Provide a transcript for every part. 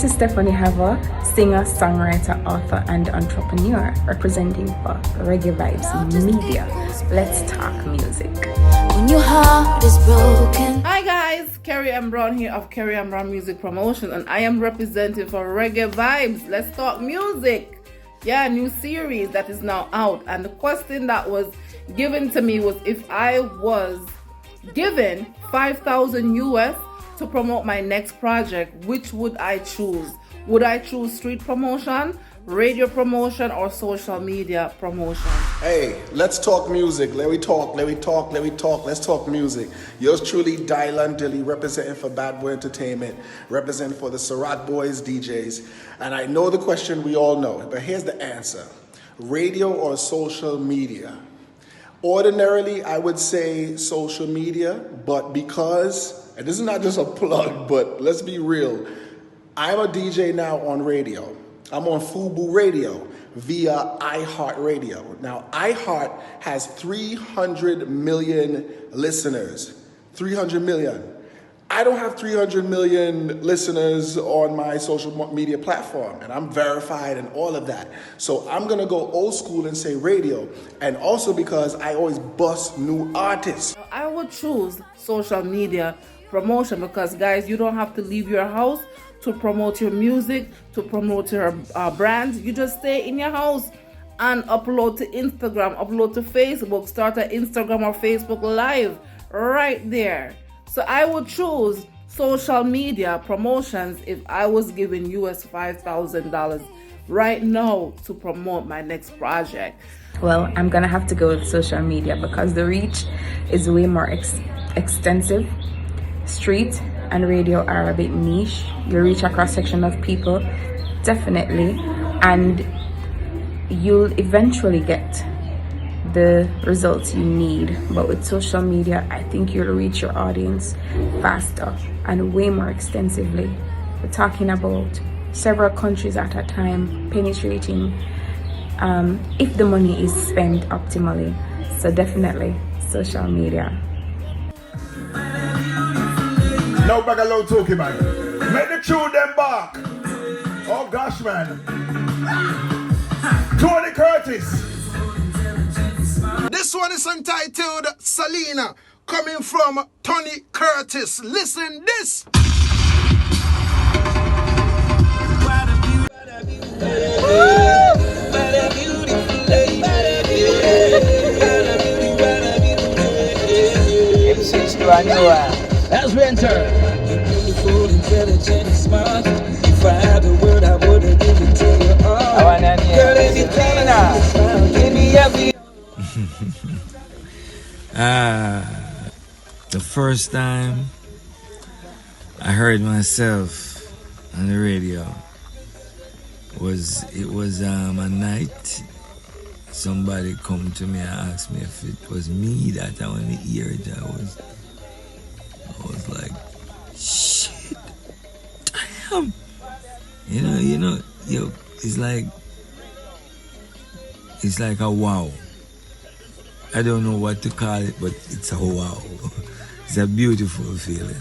This is Stephanie Hava, singer, songwriter, author, and entrepreneur, representing for Reggae Vibes Media. Let's talk music. When your heart is broken. Hi guys, Kerryann Brown here of Kerryann Brown Music Promotion, and I am representing for Reggae Vibes. Let's talk music. Yeah, new series that is now out, and the question that was given to me was if I was given 5,000 US to promote my next project, which would I choose? Would I choose street promotion, radio promotion, or social media promotion? Hey, let's talk music. Let's talk music. Yours truly, Dilli, representing for Bad Boy Entertainment, representing for the Surat Boys DJs. And I know the question we all know, but here's the answer. Radio or social media? Ordinarily, I would say social media, but because, and this is not just a plug, but let's be real, I'm a DJ now on radio. I'm on Fubu Radio via iHeart Radio. Now, iHeart has 300 million listeners. 300 million. I don't have 300 million listeners on my social media platform, and I'm verified and all of that. So I'm gonna go old school and say radio, and also because I always bust new artists. I would choose social media promotion because, guys, you don't have to leave your house to promote your music, to promote your brand. You just stay in your house and upload to Instagram, upload to Facebook, start an Instagram or Facebook Live right there. So I would choose social media promotions if I was given US $5,000 right now to promote my next project. Well, I'm gonna have to go with social media because the reach is way more extensive. Street and radio are a bit niche. You reach a cross-section of people, definitely, and you'll eventually get the results you need. But with social media, I think you'll reach your audience faster and way more extensively. We're talking about several countries at a time, penetrating if the money is spent optimally. So definitely social media. No bag of low talking, man. Make the tune them back. Oh gosh, man. Tony Curtis. This one is entitled Selena, coming from Tony Curtis. Listen this. M6 to a new one. As we enter. Beautiful, intelligent, smart. If I had the word, I wouldn't give it to you all. I want to hear it. Give me every. The first time I heard myself on the radio was a night somebody come to me and asked me if it was me that I want to hear it. I was like, shit, damn. It's like a wow. I don't know what to call it, but it's a wow. It's a beautiful feeling.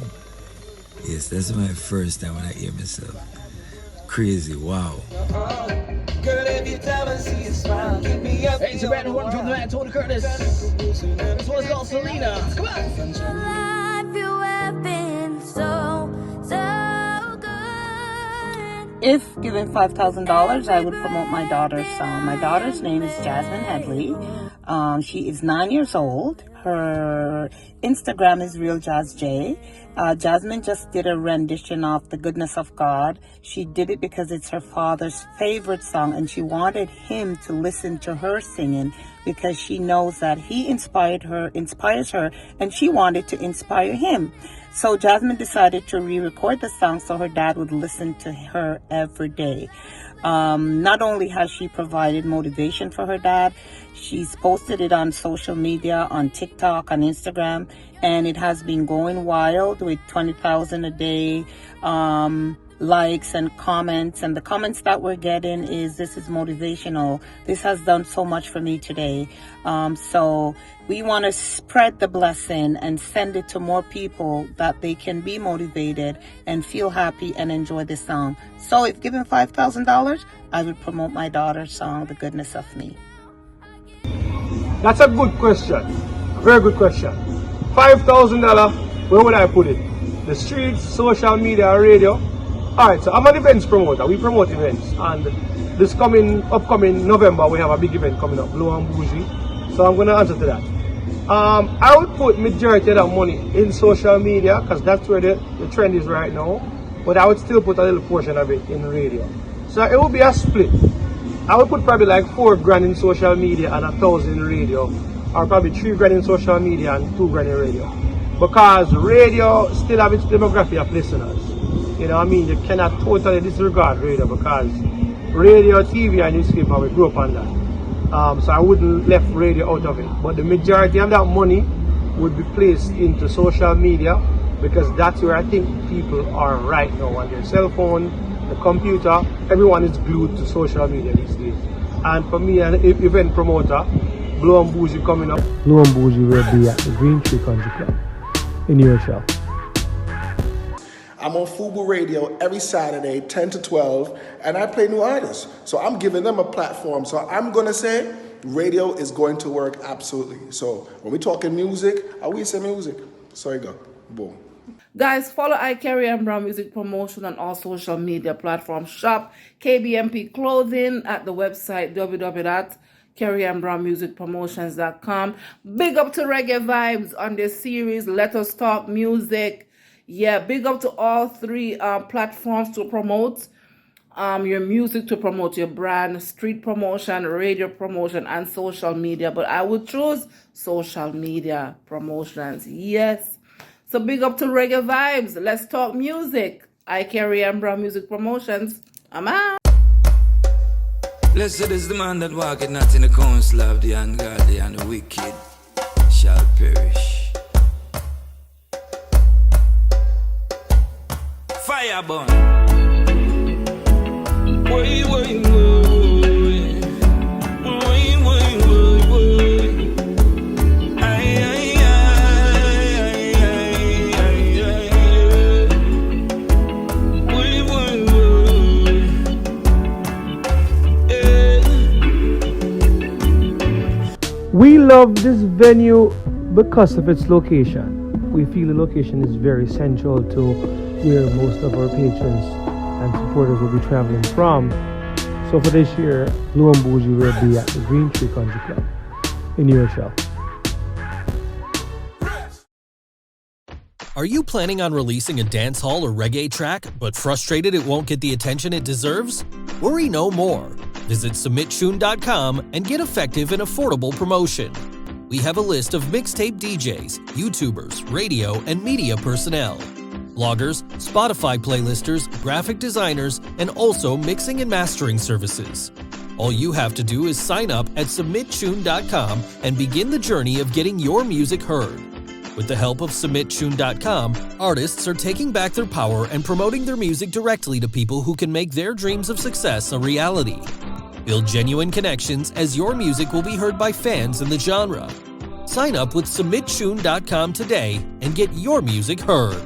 Yes, that's my first time when I hear myself. Crazy, wow. Hey, it's a brand new one from the man, Tony Curtis. This one's called Selena. Come on. If given $5,000, I would promote my daughter's song. My daughter's name is Jasmine Headley. She is 9 years old. Her Instagram is Real Jazz J. Jasmine just did a rendition of The Goodness of God. She did it because it's her father's favorite song, and she wanted him to listen to her singing because she knows that he inspires her, and she wanted to inspire him. So Jasmine decided to re-record the song so her dad would listen to her every day. Not only has she provided motivation for her dad, she's posted it on social media, on TikTok, on Instagram, and it has been going wild with 20,000 a day likes and comments. And the comments that we're getting is, this is motivational. This has done so much for me today. So we want to spread the blessing and send it to more people that they can be motivated and feel happy and enjoy the song. So if given $5,000, I would promote my daughter's song, The Goodness of Me. That's a good question. A very good question. $5,000, where would I put it? The streets, social media, radio. Alright, so I'm an events promoter. We promote events. And this upcoming November, we have a big event coming up, Blue and Bougie. So I'm going to answer to that. I would put majority of that money in social media, because that's where the trend is right now. But I would still put a little portion of it in radio. So it would be a split. I would put probably like $4,000 in social media and $1,000 in radio. Or probably $3,000 in social media and $2,000 in radio. Because radio still have its demography of listeners. You know what I mean? You cannot totally disregard radio, because radio, TV and newspaper, we grew up on that. So I wouldn't left radio out of it. But the majority of that money would be placed into social media, because that's where I think people are right now, on their cell phone, the computer. Everyone is glued to social media these days. And for me, an event promoter, Blue and Bougie coming up. Blue and Bougie will be at the Green Tree Country Club in your show. I'm on Fubu Radio every Saturday, 10 to 12, and I play new artists. So I'm giving them a platform. So I'm going to say radio is going to work absolutely. So when we're talking music, we say music. So you go. Boom. Guys, follow Kerryann Brown Music Promotion on all social media platforms. Shop KBMP Clothing at the website www.KerryannBrownMusicPromotions.com. Big up to Reggae Vibes on this series, Let Us Talk Music. Yeah, big up to all three platforms to promote your music, to promote your brand, street promotion, radio promotion, and social media. But I would choose social media promotions. Yes. So big up to Reggae Vibes. Let's talk music. Kerryann Brown Music Promotions. I'm out. Blessed is the man that walketh not in the counsel of the ungodly, and the wicked shall perish. Fire burn. Way, way, way. We love this venue because of its location. We feel the location is very central to where most of our patrons and supporters will be traveling from. So for this year, Blue and Bougie will be at the Green Tree Country Club in your show. Are you planning on releasing a dancehall or reggae track, but frustrated it won't get the attention it deserves? Worry no more. Visit submittune.com and get effective and affordable promotion. We have a list of mixtape DJs, YouTubers, radio, and media personnel, bloggers, Spotify playlisters, graphic designers, and also mixing and mastering services. All you have to do is sign up at submittune.com and begin the journey of getting your music heard. With the help of submittune.com, artists are taking back their power and promoting their music directly to people who can make their dreams of success a reality. Build genuine connections, as your music will be heard by fans in the genre. Sign up with submittune.com today and get your music heard.